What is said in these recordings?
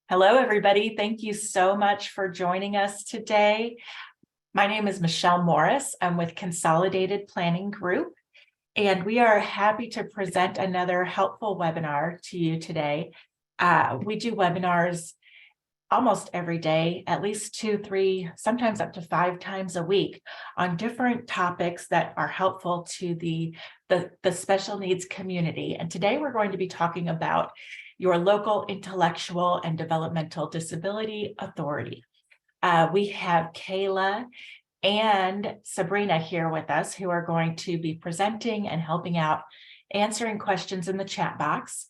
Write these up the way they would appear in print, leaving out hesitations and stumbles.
Hello, everybody. Thank you so much for joining us today. My name is Michelle Morris. I'm with Consolidated Planning Group, and we are happy to present another helpful webinar to you today. We do webinars almost every day, at least 2, 3, sometimes up to 5 times a week on different topics that are helpful to the special needs community. And today we're going to be talking about your local intellectual and developmental disability authority. We have Kayla and Sabrina here with us who are going to be presenting and helping out answering questions in the chat box.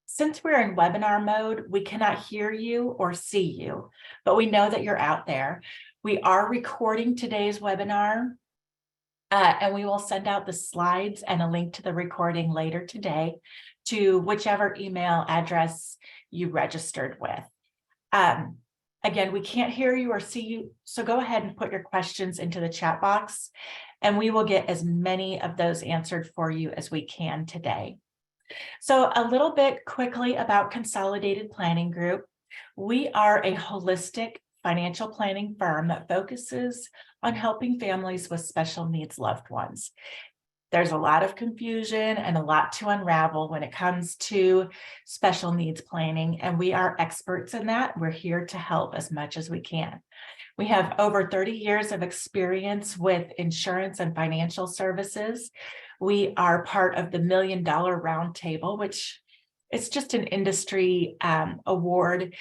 Since we're in webinar mode, we cannot hear you or see you, but we know that you're out there. We are recording today's webinar, and we will send out the slides and a link to the recording later today to whichever email address you registered with. Again, we can't hear you or see you, so go ahead and put your questions into the chat box, and we will get as many of those answered for you as we can today. So a little bit quickly about Consolidated Planning Group. We are a holistic financial planning firm that focuses on helping families with special needs loved ones. There's a lot of confusion and a lot to unravel when it comes to special needs planning, and we are experts in that. We're here to help as much as we can. We have over 30 years of experience with insurance and financial services. We are part of the $1 Million Roundtable, which is just an industry award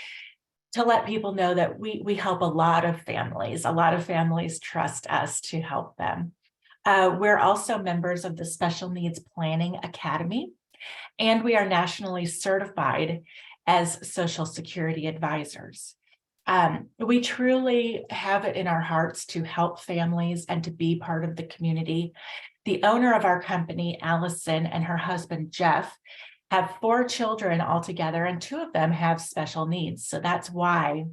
to let people know that we help a lot of families. A lot of families trust us to help them. We're also members of the Special Needs Planning Academy, and we are nationally certified as Social Security advisors. We truly have it in our hearts to help families and to be part of the community. The owner of our company, Allison, and her husband, Jeff, have 4 children altogether, and 2 of them have special needs. So that's why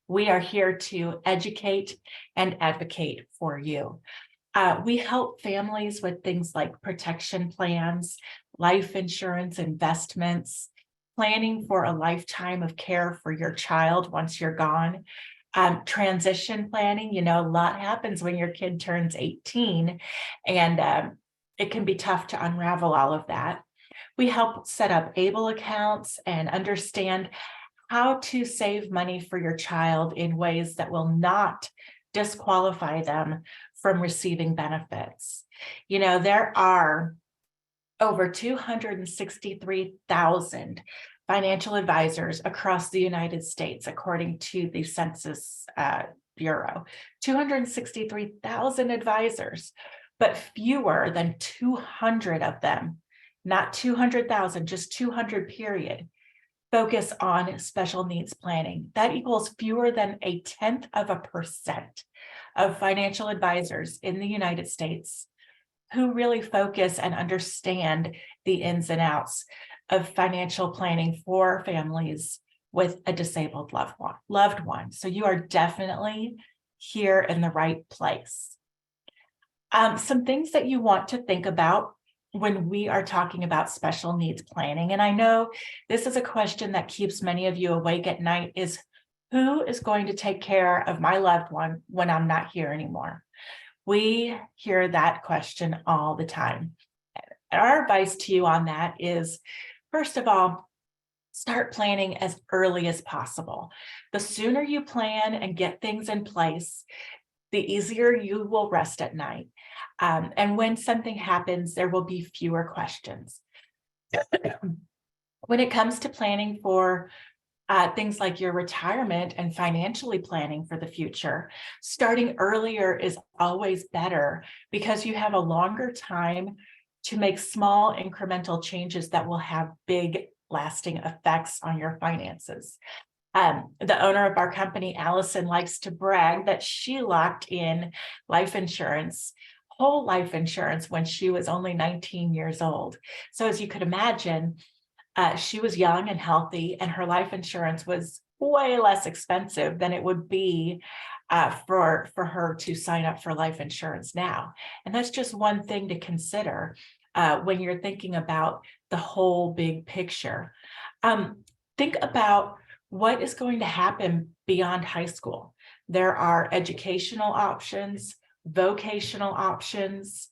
we are here to educate and advocate for you. We help families with things like protection plans, life insurance, investments, planning for a lifetime of care for your child once you're gone, transition planning. You know, a lot happens when your kid turns 18, and it can be tough to unravel all of that. We help set up ABLE accounts and understand how to save money for your child in ways that will not disqualify them from receiving benefits. You know, there are over 263,000 financial advisors across the United States, according to the Census Bureau. 263,000 advisors, but fewer than 200 of them, not 200,000, just 200 period, focus on special needs planning. That equals fewer than 0.1% of financial advisors in the United States who really focus and understand the ins and outs of financial planning for families with a disabled loved one. So you are definitely here in the right place. Some things that you want to think about when we are talking about special needs planning, and I know this is a question that keeps many of you awake at night, is who is going to take care of my loved one when I'm not here anymore? We hear that question all the time. Our advice to you on that is, first of all, start planning as early as possible. The sooner you plan and get things in place, the easier you will rest at night. And when something happens, there will be fewer questions. When it comes to planning for things like your retirement and financially planning for the future, starting earlier is always better because you have a longer time to make small incremental changes that will have big lasting effects on your finances. The owner of our company, Allison, likes to brag that she locked in life insurance, whole life insurance, when she was only 19 years old. So as you could imagine, she was young and healthy, and her life insurance was way less expensive than it would be for her to sign up for life insurance now. And that's just one thing to consider when you're thinking about the whole big picture. think about what is going to happen beyond high school. There are educational options, vocational options,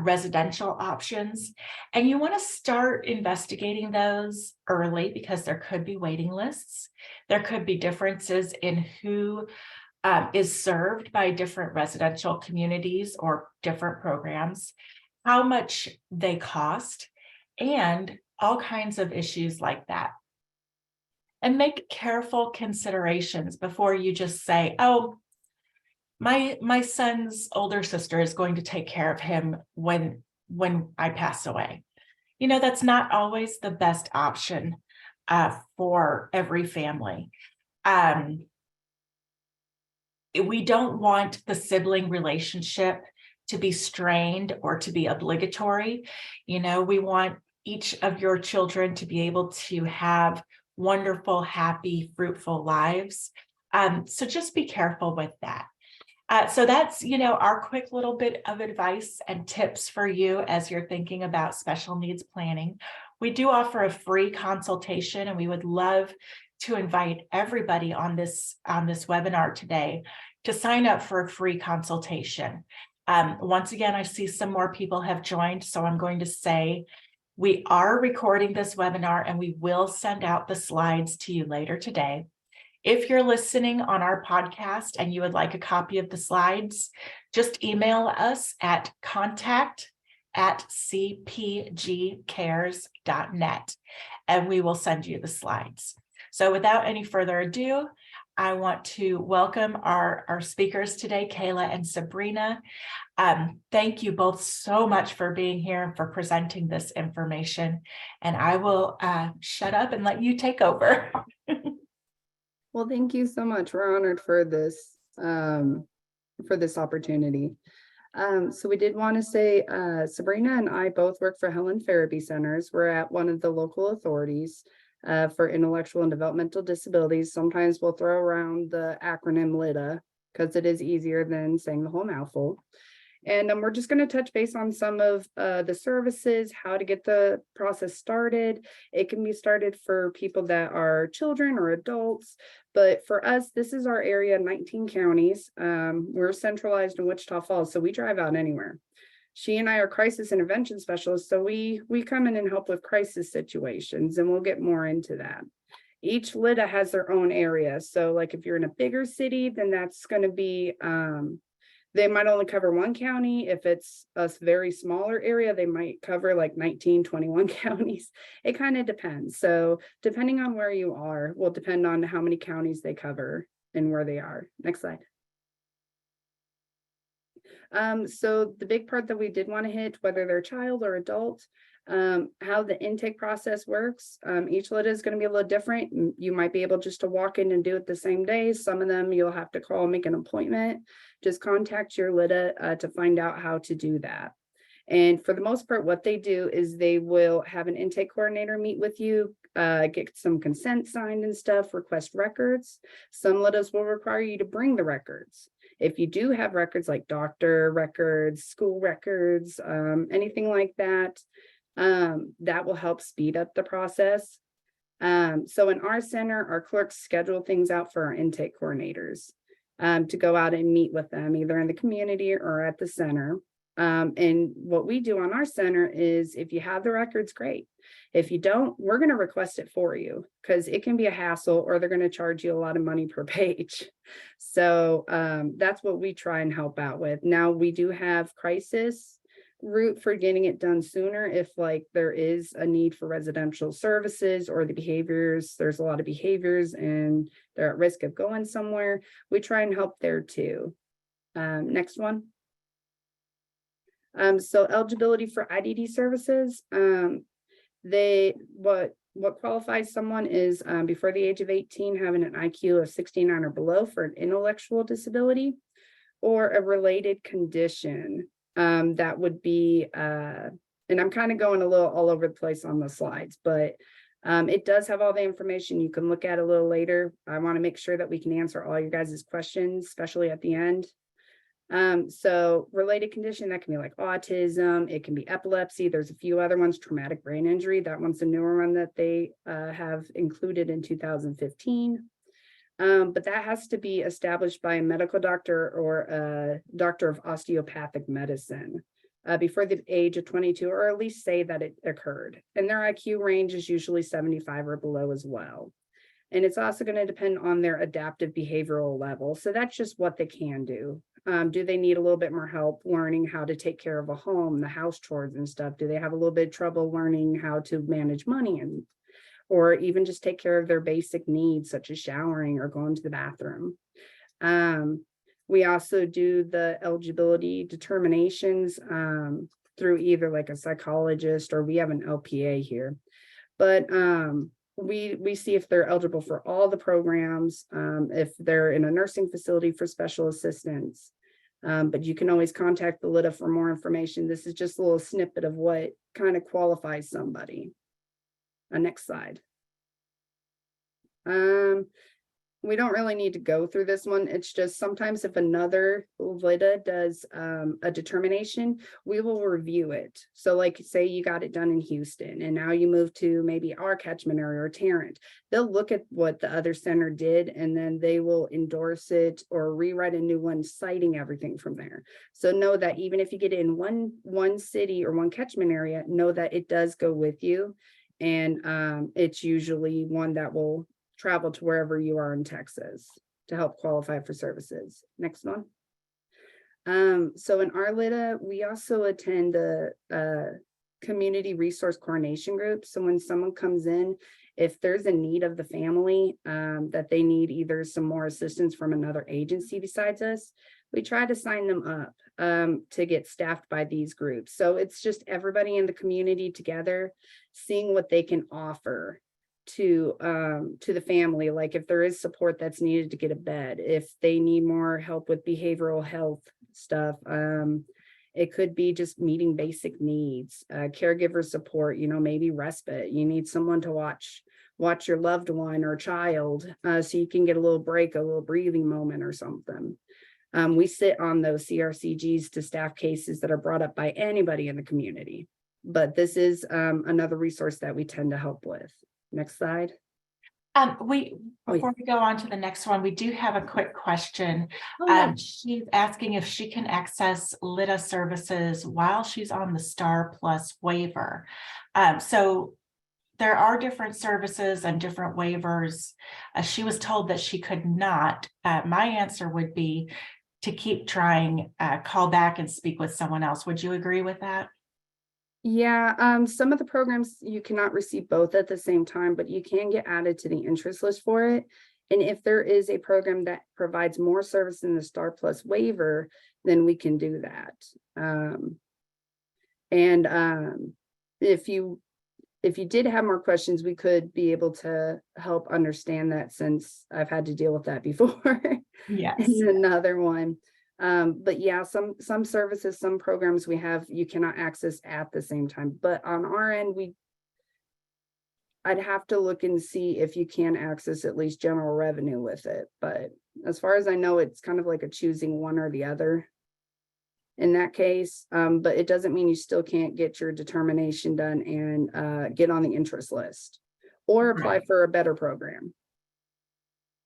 residential options, and you want to start investigating those early because there could be waiting lists. There could be differences in who is served by different residential communities or different programs, how much they cost, and all kinds of issues like that. And make careful considerations before you just say, oh, my son's older sister is going to take care of him when I pass away. You know, that's not always the best option for every family. We don't want the sibling relationship to be strained or to be obligatory. You know, we want each of your children to be able to have wonderful, happy, fruitful lives. So just be careful with that. So that's, you know, our quick little bit of advice and tips for you as you're thinking about special needs planning. We do offer a free consultation, and we would love to invite everybody on this webinar today to sign up for a free consultation. Once again, I see some more people have joined, so I'm going to say we are recording this webinar and we will send out the slides to you later today. If you're listening on our podcast and you would like a copy of the slides, just email us at contact@cpgcares.net and we will send you the slides. So without any further ado, I want to welcome our speakers today, Kayla and Sabrina. Thank you both so much for being here and for presenting this information. And I will shut up and let you take over. Well, thank you so much. We're honored for this opportunity. So we did want to say Sabrina and I both work for Helen Farabee Centers. We're at one of the local authorities for intellectual and developmental disabilities. Sometimes we'll throw around the acronym LIDDA because it is easier than saying the whole mouthful. And we're just going to touch base on some of the services, how to get the process started. It can be started for people that are children or adults, but for us, this is our area, 19 counties. We're centralized in Wichita Falls, so we drive out anywhere. She and I are crisis intervention specialists, so we come in and help with crisis situations, and we'll get more into that. Each LIDDA has their own area. So like if you're in a bigger city, then that's going to be, they might only cover one county. If it's a very smaller area, they might cover like 19, 21 counties. It kind of depends. So depending on where you are, will depend on how many counties they cover and where they are. Next slide. So the big part that we did want to hit, whether they're child or adult, how the intake process works. Each LIDDA is going to be a little different. You might be able just to walk in and do it the same day. Some of them you'll have to call and make an appointment. Just contact your LIDDA to find out how to do that. And for the most part, what they do is they will have an intake coordinator meet with you, get some consent signed and stuff, request records. Some LIDDAs will require you to bring the records. If you do have records like doctor records, school records, anything like that, that will help speed up the process. So in our center, our clerks schedule things out for our intake coordinators to go out and meet with them either in the community or at the center. And what we do on our center is if you have the records, great. If you don't, we're going to request it for you because it can be a hassle or they're going to charge you a lot of money per page. So that's what we try and help out with. Now we do have crisis route for getting it done sooner if like there is a need for residential services or the behaviors, there's a lot of behaviors and they're at risk of going somewhere. We try and help there too. Next one. So eligibility for IDD services, what qualifies someone is before the age of 18 having an IQ of 69 or below for an intellectual disability or a related condition. That would be, and I'm kind of going a little all over the place on the slides, but it does have all the information. You can look at it a little later. I want to make sure that we can answer all your guys' questions, especially at the end. So related condition, that can be like autism, it can be epilepsy. There's a few other ones, traumatic brain injury. That one's a newer one that they have included in 2015. But that has to be established by a medical doctor or a doctor of osteopathic medicine before the age of 22, or at least say that it occurred. And their IQ range is usually 75 or below as well. And it's also going to depend on their adaptive behavioral level. So that's just what they can do. Do they need a little bit more help learning how to take care of a home, the house chores and stuff? Do they have a little bit of trouble learning how to manage money, and or even just take care of their basic needs, such as showering or going to the bathroom? We also do the eligibility determinations through either like a psychologist, or we have an LPA here. But we see if they're eligible for all the programs, if they're in a nursing facility for special assistance. But you can always contact the LIDDA for more information. This is just a little snippet of what kind of qualifies somebody. Next slide. We don't really need to go through this one. It's just sometimes if another LIDDA does a determination, we will review it. So like say you got it done in Houston and now you move to maybe our catchment area or Tarrant. They'll look at what the other center did and then they will endorse it or rewrite a new one citing everything from there. So know that even if you get it in one city or one catchment area, know that it does go with you. And it's usually one that will travel to wherever you are in Texas to help qualify for services. Next one. So in our LIDDA, we also attend a community resource coordination group. So when someone comes in, if there's a need of the family that they need either some more assistance from another agency besides us, we try to sign them up to get staffed by these groups. So it's just everybody in the community together, seeing what they can offer to the family. Like if there is support that's needed to get a bed, if they need more help with behavioral health stuff, it could be just meeting basic needs, caregiver support, maybe respite. You need someone to watch your loved one or child so you can get a little break, a little breathing moment or something. We sit on those CRCGs to staff cases that are brought up by anybody in the community, but this is another resource that we tend to help with. Next slide. Before we go on to the next one, we do have a quick question. She's asking if she can access LIDDA services while she's on the STAR Plus waiver. So there are different services and different waivers. She was told that she could not. My answer would be to keep trying, call back and speak with someone else. Would you agree with that? Yeah, some of the programs you cannot receive both at the same time, but you can get added to the interest list for it. And if there is a program that provides more service than the STAR Plus waiver, then we can do that. If you did have more questions, we could be able to help understand that, since I've had to deal with that before. Yes. Another one. But yeah, some services, some programs we have, you cannot access at the same time. But on our end, I'd have to look and see if you can access at least general revenue with it. But as far as I know, it's kind of like a choosing one or the other in that case. But it doesn't mean you still can't get your determination done and get on the interest list or apply for a better program.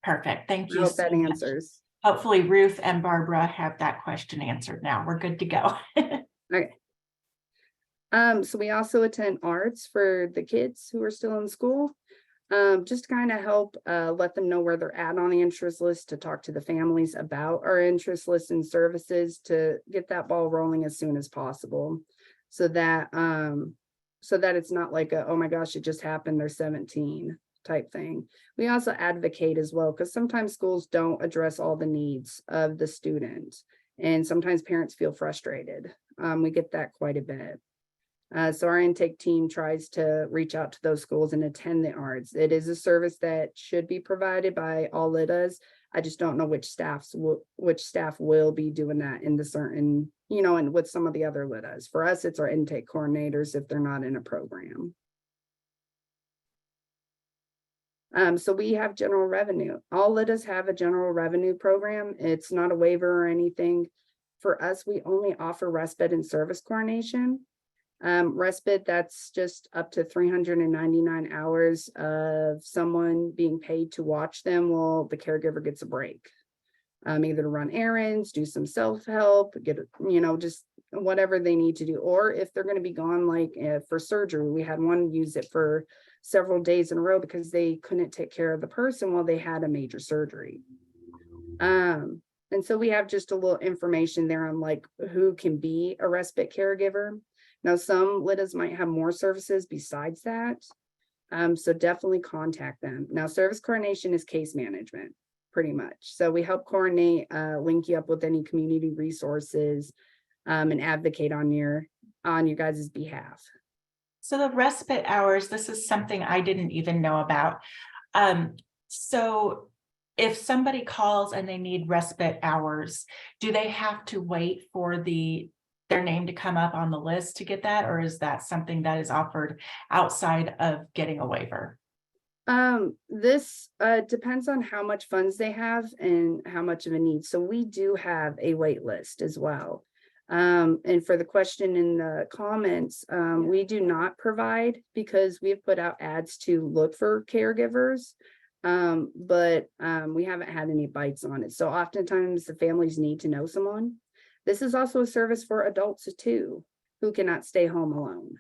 Perfect. Thank you. I hope that answers. Hopefully Ruth and Barbara have that question answered now. We're good to go. Okay. So we also attend arts for the kids who are still in school, just to kind of help let them know where they're at on the interest list, to talk to the families about our interest list and services, to get that ball rolling as soon as possible, so that it's not like oh my gosh, it just happened, they're 17 type thing. We also advocate as well, because sometimes schools don't address all the needs of the student, and sometimes parents feel frustrated. We get that quite a bit. So our intake team tries to reach out to those schools and attend the arts. It is a service that should be provided by all LIDDAs. I just don't know which staff will be doing that in the certain, and with some of the other LIDDAs. For us, it's our intake coordinators if they're not in a program. So we have general revenue. All LIDDAs have a general revenue program. It's not a waiver or anything. For us, we only offer respite and service coordination. Respite, that's just up to 399 hours of someone being paid to watch them while the caregiver gets a break. Either to run errands, do some self-help, get, just whatever they need to do. Or if they're going to be gone, like for surgery, we had one use it for several days in a row because they couldn't take care of the person while they had a major surgery. And so we have just a little information there on like who can be a respite caregiver. Now, some LIDDAs might have more services besides that. So definitely contact them. Now, service coordination is case management, pretty much. So we help coordinate, link you up with any community resources, and advocate on your guys' behalf. So the respite hours, this is something I didn't even know about. So if somebody calls and they need respite hours, do they have to wait for their name to come up on the list to get that? Or is that something that is offered outside of getting a waiver? This depends on how much funds they have and how much of a need. So we do have a wait list as well. And for the question in the comments, we do not provide because we have put out ads to look for caregivers. But we haven't had any bites on it. So oftentimes the families need to know someone. This is also a service for adults too, who cannot stay home alone.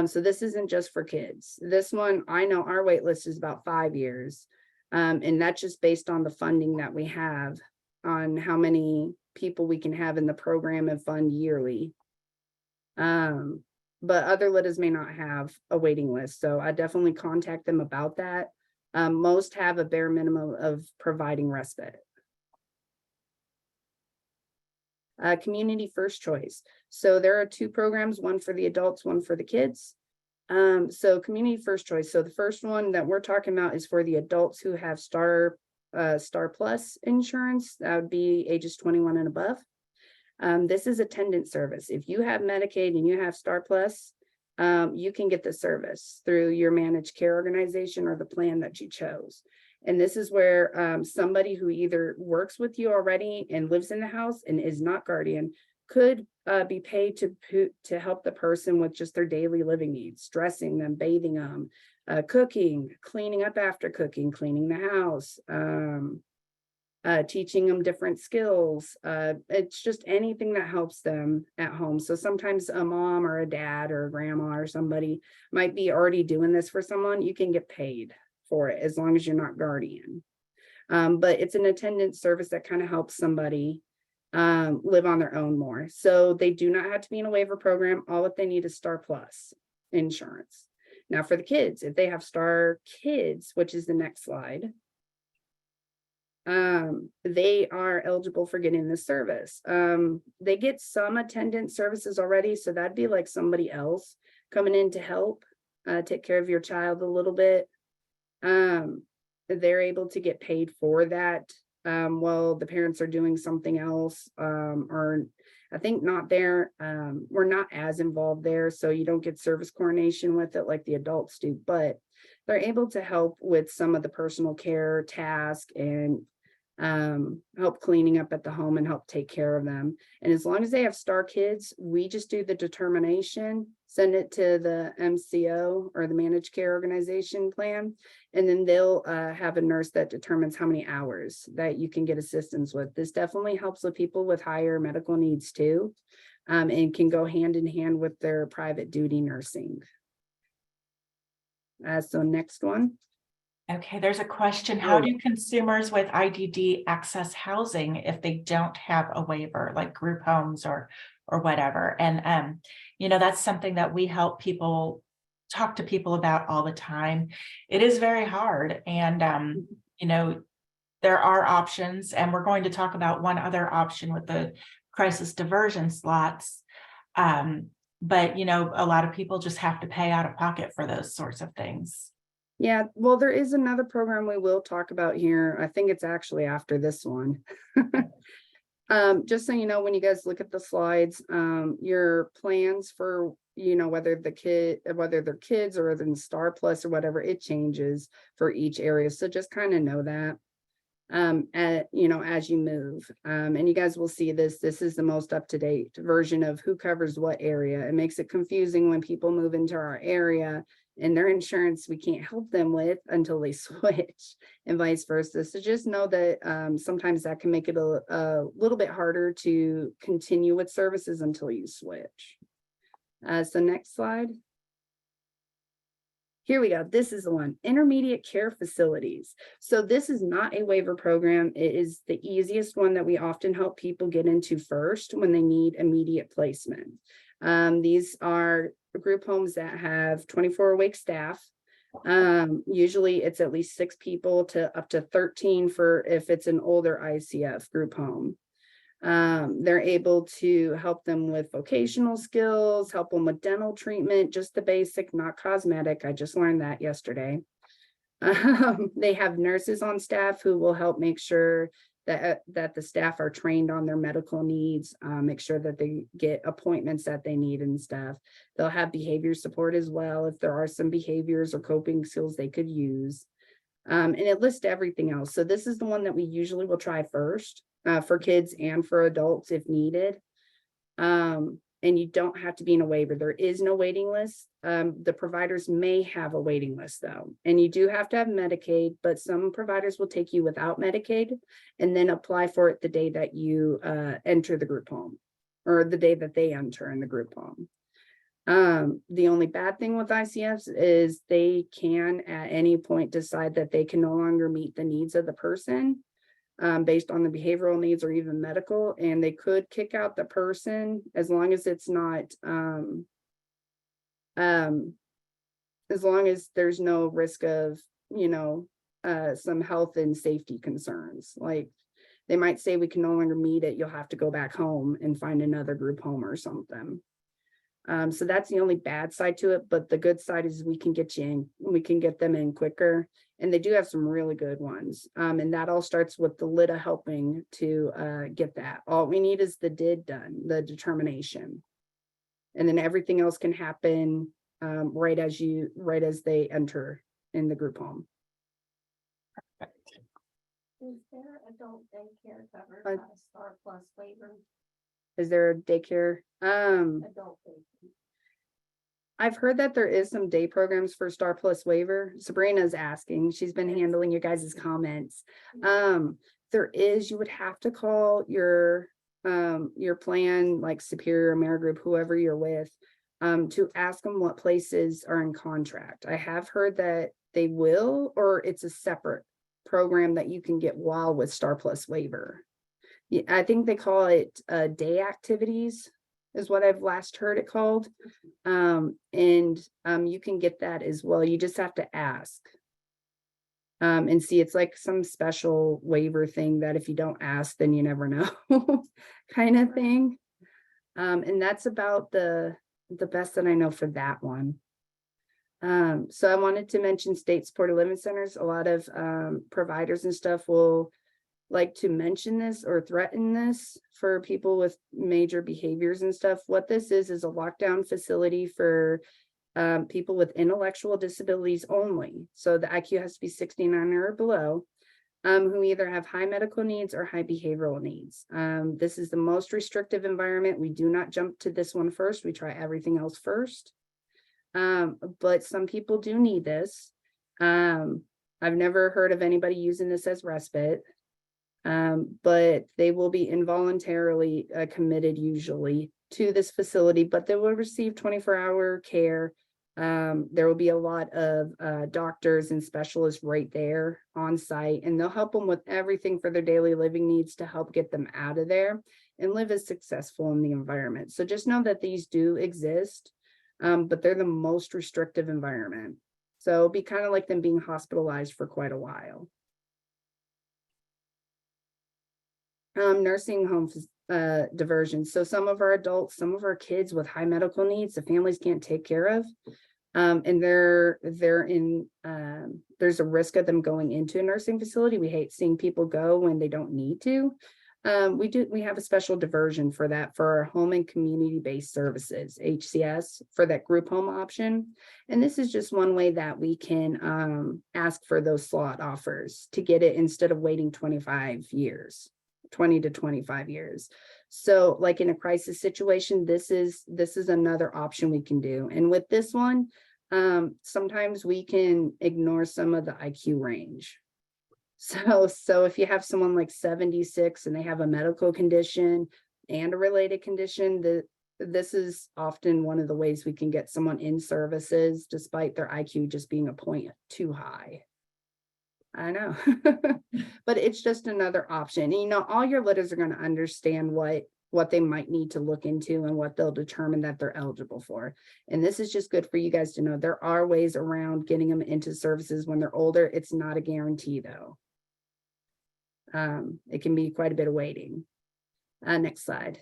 So this isn't just for kids. This one, I know our wait list is about 5 years. And that's just based on the funding that we have on how many people we can have in the program and fund yearly. But other LIDDAs may not have a waiting list. So I definitely contact them about that. Most have a bare minimum of providing respite. Community first choice. So there are 2 programs, one for the adults, one for the kids. So community first choice. So the first one that we're talking about is for the adults who have Star Plus insurance. That would be ages 21 and above. This is attendance service. If you have Medicaid and you have Star Plus, you can get the service through your managed care organization or the plan that you chose. And this is where somebody who either works with you already and lives in the house and is not guardian could be paid to help the person with just their daily living needs, dressing them, bathing them, cooking, cleaning up after cooking, cleaning the house, teaching them different skills. It's just anything that helps them at home. So sometimes a mom or a dad or a grandma or somebody might be already doing this for someone. You can get paid for it as long as you're not guardian. But it's an attendance service that kind of helps somebody live on their own more. So they do not have to be in a waiver program. All that they need is Star Plus insurance. Now for the kids, if they have Star Kids, which is the next slide, they are eligible for getting this service. They get some attendance services already. So that'd be like somebody else coming in to help take care of your child a little bit. They're able to get paid for that while the parents are doing something else, or I think not there. We're not as involved there, so you don't get service coordination with it like the adults do, but they're able to help with some of the personal care tasks and help cleaning up at the home and help take care of them. And as long as they have Star Kids, we just do the determination, send it to the MCO or the managed care organization plan, and then they'll have a nurse that determines how many hours that you can get assistance with. This definitely helps with people with higher medical needs too, and can go hand in hand with their private duty nursing. So next one. Okay, there's a question. How do consumers with IDD access housing if they don't have a waiver, like group homes or whatever? And that's something that we help people talk to people about all the time. It is very hard. And there are options, and we're going to talk about one other option with the crisis diversion slots. But a lot of people just have to pay out of pocket for those sorts of things. Yeah, well, there is another program we will talk about here. I think it's actually after this one. Just so you know, when you guys look at the slides, your plans for, whether they're kids or in Star Plus or whatever, it changes for each area. So just kind of know that. as you move. And you guys will see this. This is the most up-to-date version of who covers what area. It makes it confusing when people move into our area and their insurance we can't help them with until they switch, and vice versa. So just know that sometimes that can make it a little bit harder to continue with services until you switch. So next slide. Here we go. This is the one, intermediate care facilities. So this is not a waiver program. It is the easiest one that we often help people get into first when they need immediate placement. These are group homes that have 24-awake staff. Usually it's at least 6 people to up to 13 for if it's an older ICF group home. They're able to help them with vocational skills, help them with dental treatment, just the basic, not cosmetic. I just learned that yesterday. They have nurses on staff who will help make sure that the staff are trained on their medical needs, make sure that they get appointments that they need and stuff. They'll have behavior support as well if there are some behaviors or coping skills they could use. And it lists everything else. So this is the one that we usually will try first for kids and for adults if needed. And you don't have to be in a waiver. There is no waiting list. The providers may have a waiting list though, and you do have to have Medicaid, but some providers will take you without Medicaid and then apply for it the day that you enter the group home, or the day that they enter in the group home. The only bad thing with ICFs is they can at any point decide that they can no longer meet the needs of the person based on the behavioral needs or even medical, and they could kick out the person as long as it's not as long as there's no risk of some health and safety concerns. Like they might say we can no longer meet it, you'll have to go back home and find another group home or something. So that's the only bad side to it, but the good side is we can get you in, we can get them in quicker, and they do have some really good ones. And that all starts with the LIDDA helping to get that. All we need is the DID done, the determination, and then everything else can happen right as they enter in the group home. Is there adult daycare covered by a Star Plus waiver? Is there a daycare? Adult daycare. I've heard that there is some day programs for Star Plus waiver. Sabrina's asking, she's been handling your guys' comments. There is, you would have to call your plan, like Superior, Amerigroup, whoever you're with, to ask them what places are in contract. I have heard that they will, or it's a separate program that you can get while with Star Plus waiver. Yeah, I think they call it day activities is what I've last heard it called. And you can get that as well. You just have to ask and see. It's like some special waiver thing that if you don't ask, then you never know kind of thing. And that's about the best that I know for that one. So I wanted to mention state supported living centers. A lot of providers and stuff will like to mention this or threaten this for people with major behaviors and stuff. What this is a lockdown facility for people with intellectual disabilities only. So the IQ has to be 69 or below, who either have high medical needs or high behavioral needs. This is the most restrictive environment. We do not jump to this one first. We try everything else first. But some people do need this. I've never heard of anybody using this as respite. But they will be involuntarily committed usually to this facility, but they will receive 24-hour care. There will be a lot of doctors and specialists right there on site, and they'll help them with everything for their daily living needs to help get them out of there and live as successful in the environment. So just know that these do exist, but they're the most restrictive environment. So it'll be kind of like them being hospitalized for quite a while. Nursing home diversion. So some of our adults, some of our kids with high medical needs, the families can't take care of. And they're in, there's a risk of them going into a nursing facility. We hate seeing people go when they don't need to. We have a special diversion for that for our home and community-based services, HCS, for that group home option. And this is just one way that we can ask for those slot offers to get it instead of waiting 25 years, 20 to 25 years. So like in a crisis situation, this is another option we can do. And with this one, sometimes we can ignore some of the IQ range. So if you have someone like 76 and they have a medical condition and a related condition, this is often one of the ways we can get someone in services despite their IQ just being a point too high. I know, but it's just another option. And, all your LIDDAs are going to understand what they might need to look into and what they'll determine that they're eligible for. And this is just good for you guys to know. There are ways around getting them into services when they're older. It's not a guarantee though. It can be quite a bit of waiting. Next slide.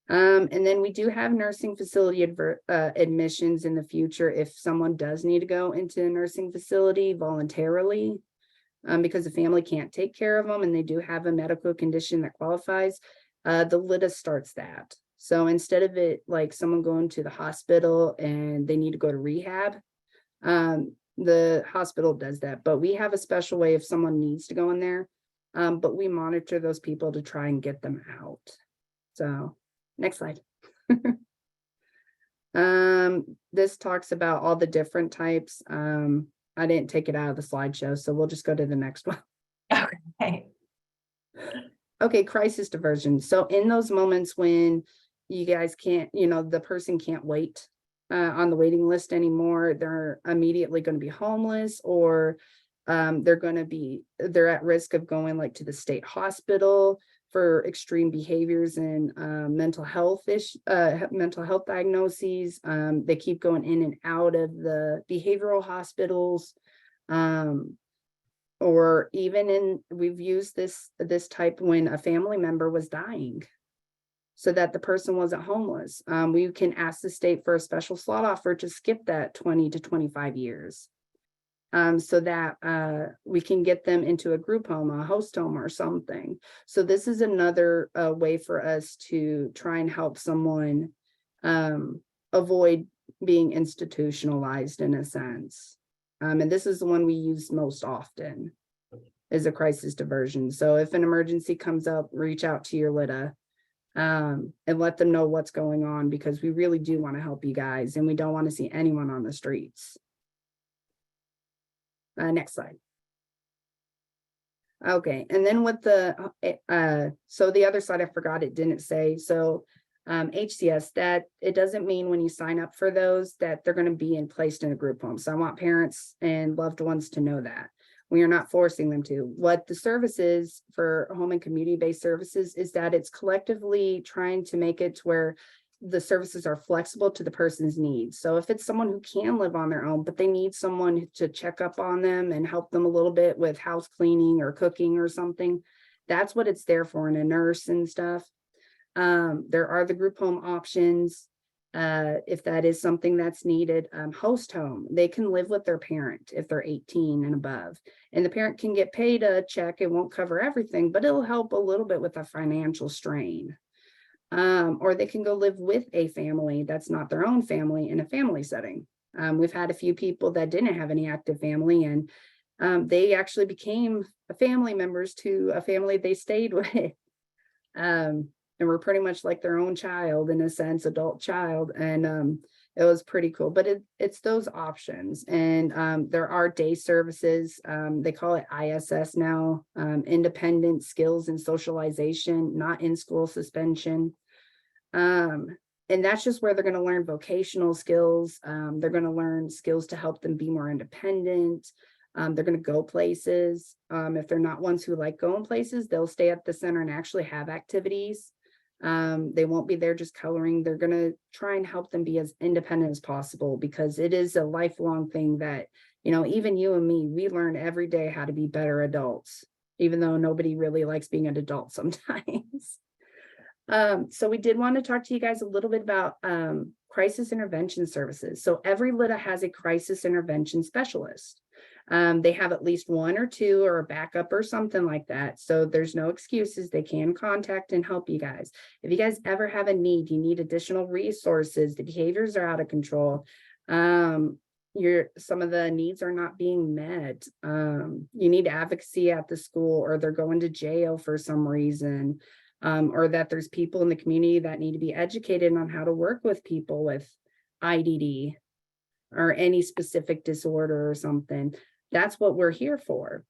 And then we do have nursing facility admissions in the future if someone does need to go into a nursing facility voluntarily, because the family can't take care of them and they do have a medical condition that qualifies. The LIDDA starts that. So instead of it like someone going to the hospital and they need to go to rehab, the hospital does that, but we have a special way if someone needs to go in there, but we monitor those people to try and get them out. So next slide. This talks about all the different types. I didn't take it out of the slideshow, so we'll just go to the next one. Okay. Okay, crisis diversion. So in those moments when you guys can't, the person can't wait on the waiting list anymore, they're immediately going to be homeless, or they're at risk of going like to the state hospital for extreme behaviors and mental health diagnoses. They keep going in and out of the behavioral hospitals, or even we've used this type when a family member was dying so that the person wasn't homeless. We can ask the state for a special slot offer to skip that 20 to 25 years. So that we can get them into a group home, a host home or something. So this is another way for us to try and help someone avoid being institutionalized in a sense. And this is the one we use most often, is a crisis diversion. So if an emergency comes up, reach out to your LIDDA and let them know what's going on, because we really do want to help you guys and we don't want to see anyone on the streets. Next slide. Okay, and then with so the other slide I forgot, it didn't say. So HCS, that it doesn't mean when you sign up for those that they're going to be placed in a group home. So I want parents and loved ones to know that. We are not forcing them to. What the service is for home and community-based services is that it's collectively trying to make it to where the services are flexible to the person's needs. So if it's someone who can live on their own, but they need someone to check up on them and help them a little bit with house cleaning or cooking or something, that's what it's there for, and a nurse and stuff. There are the group home options. If that is something that's needed. Host home, they can live with their parent if they're 18 and above, and the parent can get paid a check. It won't cover everything, but it'll help a little bit with the financial strain. Or they can go live with a family that's not their own family in a family setting. We've had a few people that didn't have any active family, and they actually became family members to a family they stayed with. And we're pretty much like their own child in a sense, adult child. And it was pretty cool, but it's those options. And there are day services. They call it ISS now, independent skills and socialization, not in school suspension. And that's just where they're going to learn vocational skills. They're going to learn skills to help them be more independent. They're going to go places. If they're not ones who like going places, they'll stay at the center and actually have activities. They won't be there just coloring. They're going to try and help them be as independent as possible, because it is a lifelong thing that, even you and me, we learn every day how to be better adults, even though nobody really likes being an adult sometimes. So we did want to talk to you guys a little bit about crisis intervention services. So every LIDDA has a crisis intervention specialist. They have at least one or two or a backup or something like that. So there's no excuses. They can contact and help you guys. If you guys ever have a need, you need additional resources, the behaviors are out of control. Some of the needs are not being met. You need advocacy at the school, or they're going to jail for some reason. Or that there's people in the community that need to be educated on how to work with people with IDD or any specific disorder or something. That's what we're here for.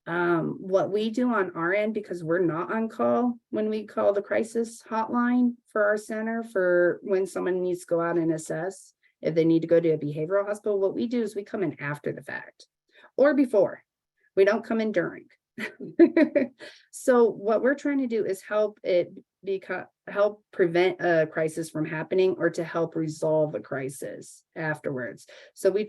What we do on our end, because we're not on call when we call the crisis hotline for our center for when someone needs to go out and assess if they need to go to a behavioral hospital, what we do is we come in after the fact or before. We don't come in during. So what we're trying to do is help prevent a crisis from happening, or to help resolve a crisis afterwards. So we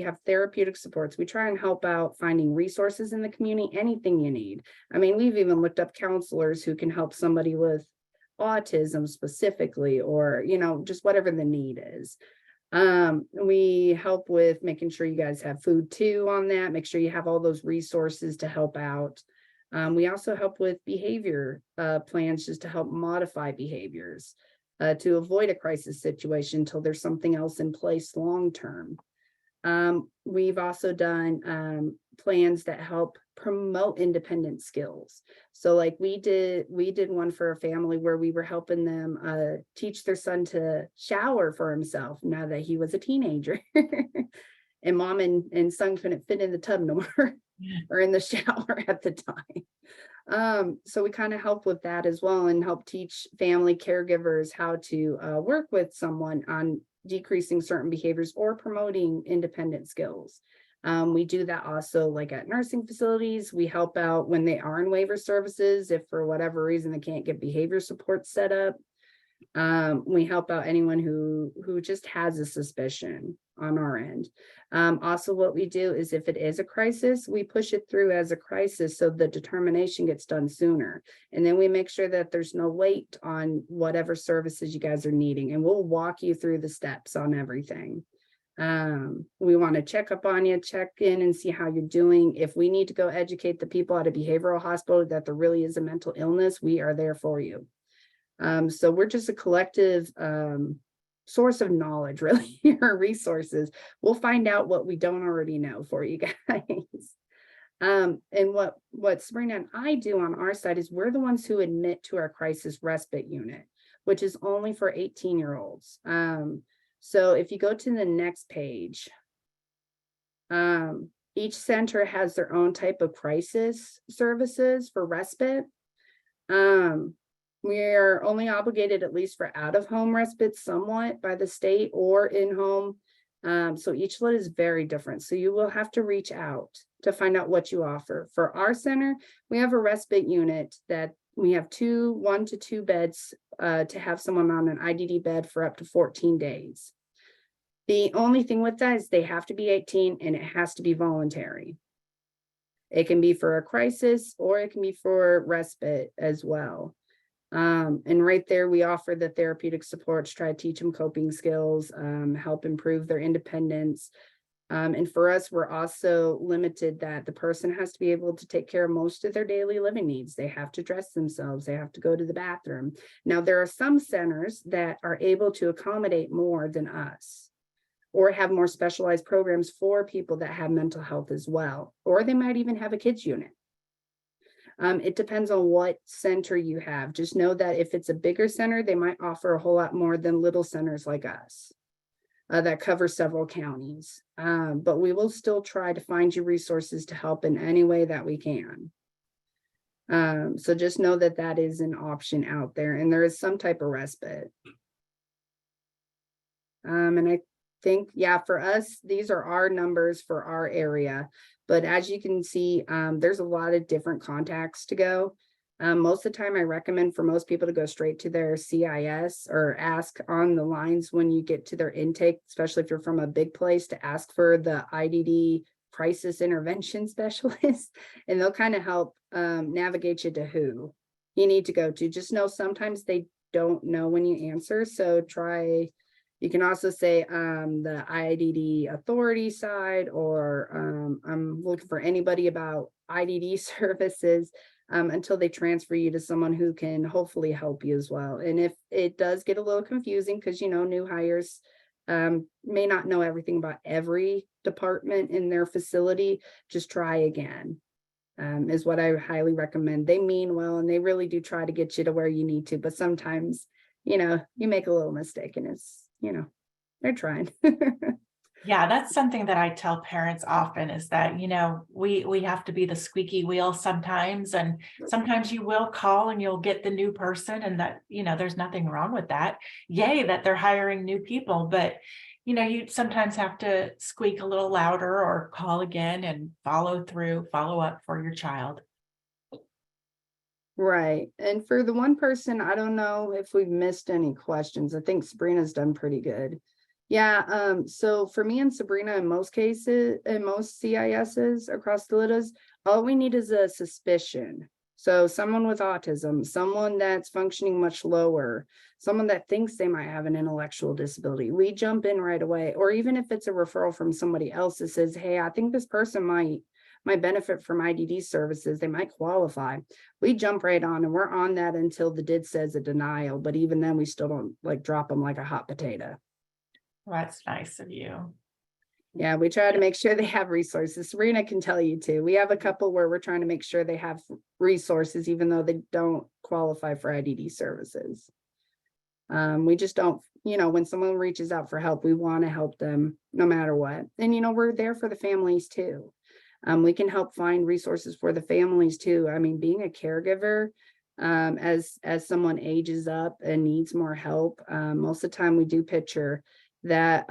have therapeutic supports. We try and help out finding resources in the community, anything you need. I mean, we've even looked up counselors who can help somebody with autism specifically, or, just whatever the need is. We help with making sure you guys have food too on that, make sure you have all those resources to help out. We also help with behavior plans, just to help modify behaviors to avoid a crisis situation until there's something else in place long term. We've also done plans that help promote independent skills. So like we did one for a family where we were helping them teach their son to shower for himself now that he was a teenager. And mom and son couldn't fit in the tub no more or in the shower at the time. So we kind of help with that as well, and help teach family caregivers how to work with someone on decreasing certain behaviors or promoting independent skills. We do that also like at nursing facilities. We help out when they are in waiver services, if for whatever reason they can't get behavior support set up. We help out anyone who just has a suspicion on our end. Also, what we do is if it is a crisis, we push it through as a crisis so the determination gets done sooner. And then we make sure that there's no wait on whatever services you guys are needing. And we'll walk you through the steps on everything. We want to check up on you, check in and see how you're doing. If we need to go educate the people at a behavioral hospital that there really is a mental illness, we are there for you. So we're just a collective source of knowledge, really, our resources. We'll find out what we don't already know for you guys. And what Sabrina and I do on our side is we're the ones who admit to our crisis respite unit, which is only for 18-year-olds. So if you go to the next page, each center has their own type of crisis services for respite. We are only obligated at least for out-of-home respite somewhat by the state or in-home. So each LIDDA is very different. So you will have to reach out to find out what you offer. For our center, we have a respite unit that we have 1 to 2 beds to have someone on an IDD bed for up to 14 days. The only thing with that is they have to be 18 and it has to be voluntary. It can be for a crisis or it can be for respite as well. And right there, we offer the therapeutic supports, try to teach them coping skills, help improve their independence. And for us, we're also limited that the person has to be able to take care of most of their daily living needs. They have to dress themselves. They have to go to the bathroom. Now, there are some centers that are able to accommodate more than us, or have more specialized programs for people that have mental health as well, or they might even have a kids unit. It depends on what center you have. Just know that if it's a bigger center, they might offer a whole lot more than little centers like us that cover several counties. But we will still try to find you resources to help in any way that we can. So just know that that is an option out there, and there is some type of respite. And I think, yeah, for us, these are our numbers for our area. But as you can see, there's a lot of different contacts to go. Most of the time, I recommend for most people to go straight to their CIS or ask on the lines when you get to their intake, especially if you're from a big place, to ask for the IDD crisis intervention specialist, and they'll kind of help navigate you to who you need to go to. Just know sometimes they don't know when you answer, so try You can also say the IDD authority side, or I'm looking for anybody about IDD services until they transfer you to someone who can hopefully help you as well. And if it does get a little confusing, because new hires may not know everything about every department in their facility, just try again. Is what I highly recommend. They mean well, and they really do try to get you to where you need to, but sometimes, you make a little mistake, and it's, they're trying. Yeah, that's something that I tell parents often is that, we have to be the squeaky wheel sometimes. And sometimes you will call and you'll get the new person, and that, there's nothing wrong with that. Yay, that they're hiring new people. But, you sometimes have to squeak a little louder or call again and follow up for your child. Right. And for the one person, I don't know if we've missed any questions. I think Sabrina's done pretty good. Yeah, so for me and Sabrina, in most cases, in most CISs across the LIDDAs, all we need is a suspicion. So someone with autism, someone that's functioning much lower, someone that thinks they might have an intellectual disability. We jump in right away. Or even if it's a referral from somebody else that says, hey, I think this person might benefit from IDD services, they might qualify. We jump right on, and we're on that until the DID says a denial. But even then, we still don't drop them like a hot potato. Well, that's nice of you. Yeah, we try to make sure they have resources. Sabrina can tell you too. We have a couple where we're trying to make sure they have resources, even though they don't qualify for IDD services. We just don't, when someone reaches out for help, we want to help them no matter what. And, we're there for the families too. We can help find resources for the families too. I mean, being a caregiver, as someone ages up and needs more help, most of the time we do picture that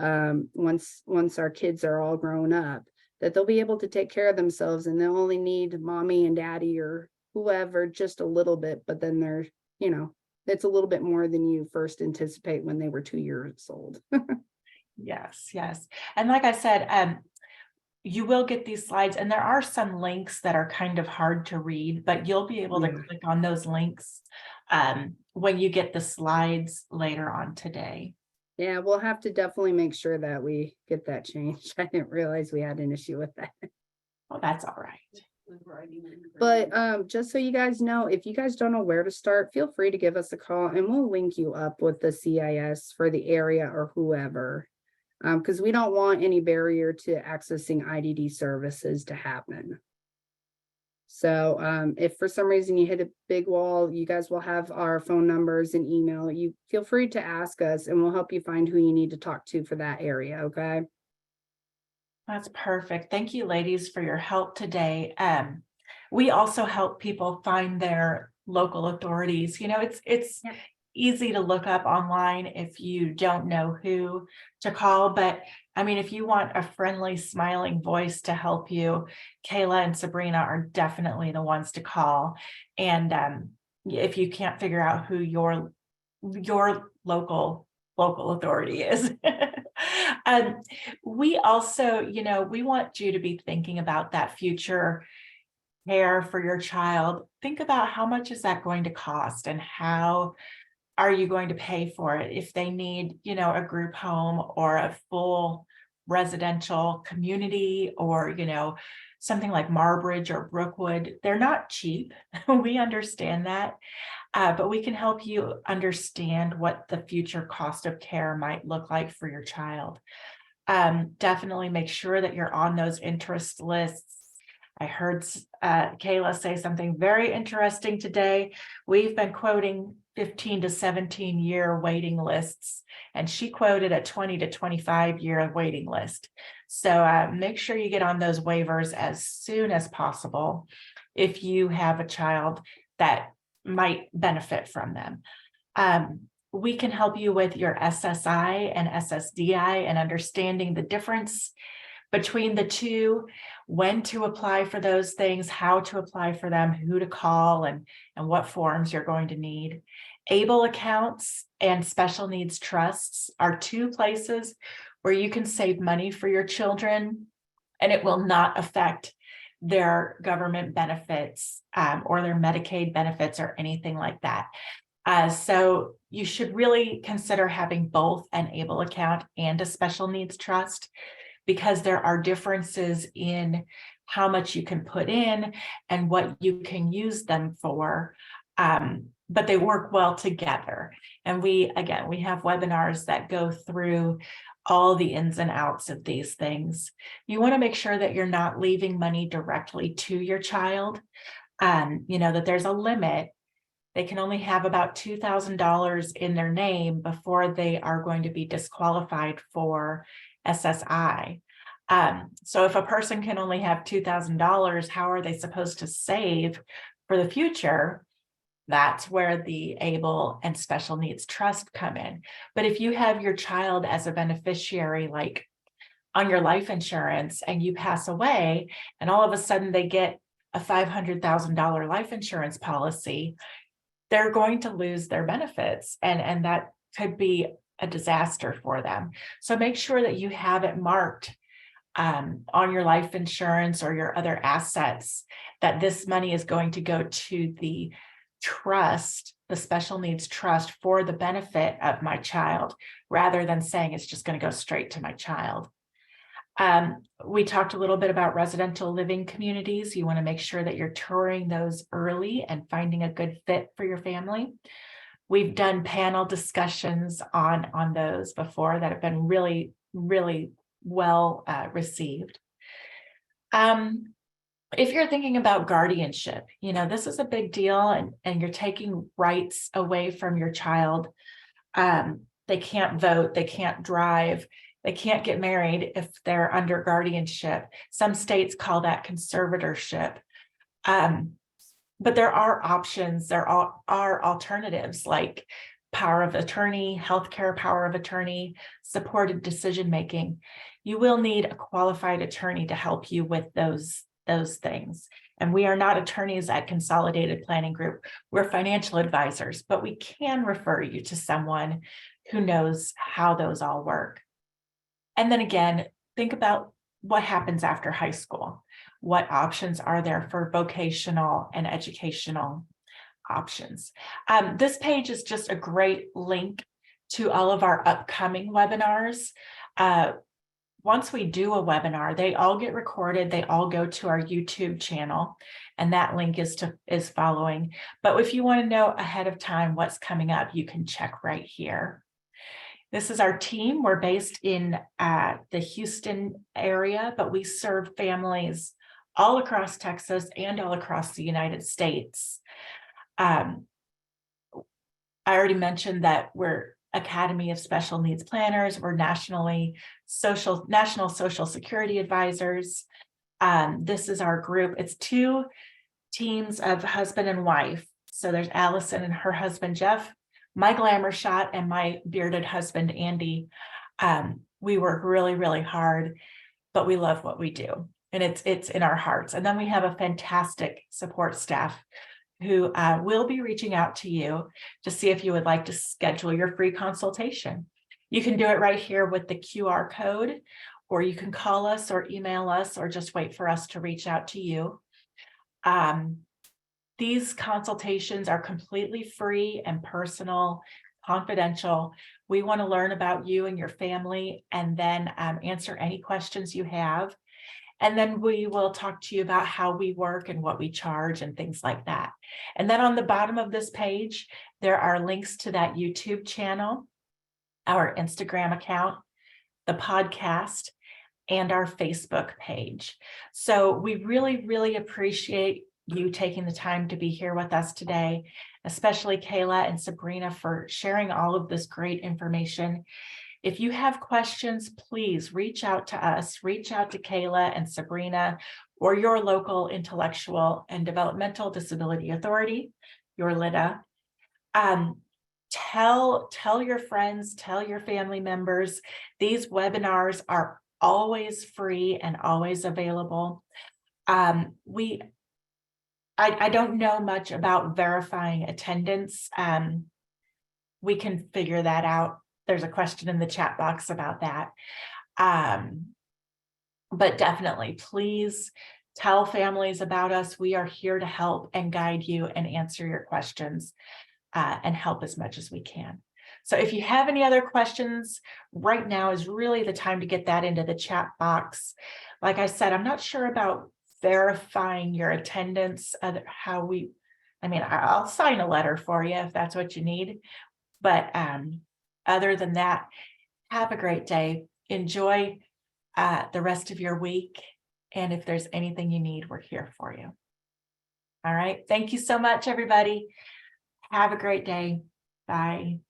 once our kids are all grown up, that they'll be able to take care of themselves, and they'll only need mommy and daddy or whoever just a little bit, but then they're, it's a little bit more than you first anticipate when they were 2 years old. Yes. And like I said, you will get these slides, and there are some links that are kind of hard to read, but you'll be able to click on those links when you get the slides later on today. Yeah, we'll have to definitely make sure that we get that changed. I didn't realize we had an issue with that. Well, that's all right. But just so you guys know, if you guys don't know where to start, feel free to give us a call, and we'll link you up with the CIS for the area or whoever. Because we don't want any barrier to accessing IDD services to happen. So if for some reason you hit a big wall, you guys will have our phone numbers and email. You feel free to ask us, and we'll help you find who you need to talk to for that area. Okay. That's perfect. Thank you, ladies, for your help today. We also help people find their local authorities. It's easy to look up online if you don't know who to call. But I mean, if you want a friendly, smiling voice to help you, Kayla and Sabrina are definitely the ones to call. And if you can't figure out who your local authority is. We also, we want you to be thinking about that future care for your child. Think about how much is that going to cost, and how are you going to pay for it if they need, a group home or a full residential community, or, something like Marbridge or Brookwood. They're not cheap. We understand that. But we can help you understand what the future cost of care might look like for your child. Definitely make sure that you're on those interest lists. I heard Kayla say something very interesting today. We've been quoting 15 to 17 year waiting lists, and she quoted a 20 to 25 year waiting list. So make sure you get on those waivers as soon as possible if you have a child that might benefit from them. We can help you with your SSI and SSDI and understanding the difference between the two, when to apply for those things, how to apply for them, who to call, and what forms you're going to need. ABLE accounts and special needs trusts are two places where you can save money for your children, and it will not affect their government benefits or their Medicaid benefits or anything like that. So, you should really consider having both an ABLE account and a special needs trust, because there are differences in how much you can put in and what you can use them for. But they work well together. And we have webinars that go through all the ins and outs of these things. You want to make sure that you're not leaving money directly to your child. That there's a limit. They can only have about $2,000 in their name before they are going to be disqualified for SSI. So if a person can only have $2,000, how are they supposed to save for the future? That's where the ABLE and special needs trust come in. But if you have your child as a beneficiary, like on your life insurance, and you pass away, and all of a sudden they get a $500,000 life insurance policy, they're going to lose their benefits, and that could be a disaster for them. So make sure that you have it marked on your life insurance or your other assets, that this money is going to go to the trust, the special needs trust, for the benefit of my child, rather than saying it's just going to go straight to my child. We talked a little bit about residential living communities. You want to make sure that you're touring those early and finding a good fit for your family. We've done panel discussions on those before that have been really, really well received. If you're thinking about guardianship, this is a big deal, and you're taking rights away from your child. They can't vote, they can't drive, they can't get married if they're under guardianship. Some states call that conservatorship. But there are options, there are alternatives like power of attorney, healthcare power of attorney, supported decision-making. You will need a qualified attorney to help you with those things. And we are not attorneys at Consolidated Planning Group. We're financial advisors, but we can refer you to someone who knows how those all work. And then again, think about what happens after high school. What options are there for vocational and educational options? This page is just a great link to all of our upcoming webinars. Once we do a webinar, they all get recorded. They all go to our YouTube channel, and that link is following. But if you want to know ahead of time what's coming up, you can check right here. This is our team. We're based in the Houston area, but we serve families all across Texas and all across the United States. I already mentioned that we're Academy of Special Needs Planners. We're national social security advisors. This is our group. It's two teams of husband and wife. So there's Allison and her husband, Jeff, my glamour shot, and my bearded husband, Andy. We work really, really hard, but we love what we do, and it's in our hearts. And then we have a fantastic support staff who will be reaching out to you to see if you would like to schedule your free consultation. You can do it right here with the QR code, or you can call us or email us, or just wait for us to reach out to you. These consultations are completely free and personal, confidential. We want to learn about you and your family, and then answer any questions you have. And then we will talk to you about how we work and what we charge and things like that. And then on the bottom of this page, there are links to that YouTube channel, our Instagram account, the podcast, and our Facebook page. So we really, really appreciate you taking the time to be here with us today, especially Kayla and Sabrina for sharing all of this great information. If you have questions, please reach out to us, reach out to Kayla and Sabrina, or your local intellectual and developmental disability authority, your LIDDA. Tell your friends, tell your family members. These webinars are always free and always available. I don't know much about verifying attendance. We can figure that out. There's a question in the chat box about that. But definitely, please tell families about us. We are here to help and guide you and answer your questions and help as much as we can. So if you have any other questions, right now is really the time to get that into the chat box. Like I said, I'm not sure about verifying your attendance, I'll sign a letter for you if that's what you need. But other than that, have a great day. Enjoy the rest of your week. And if there's anything you need, we're here for you. All right. Thank you so much, everybody. Have a great day. Bye.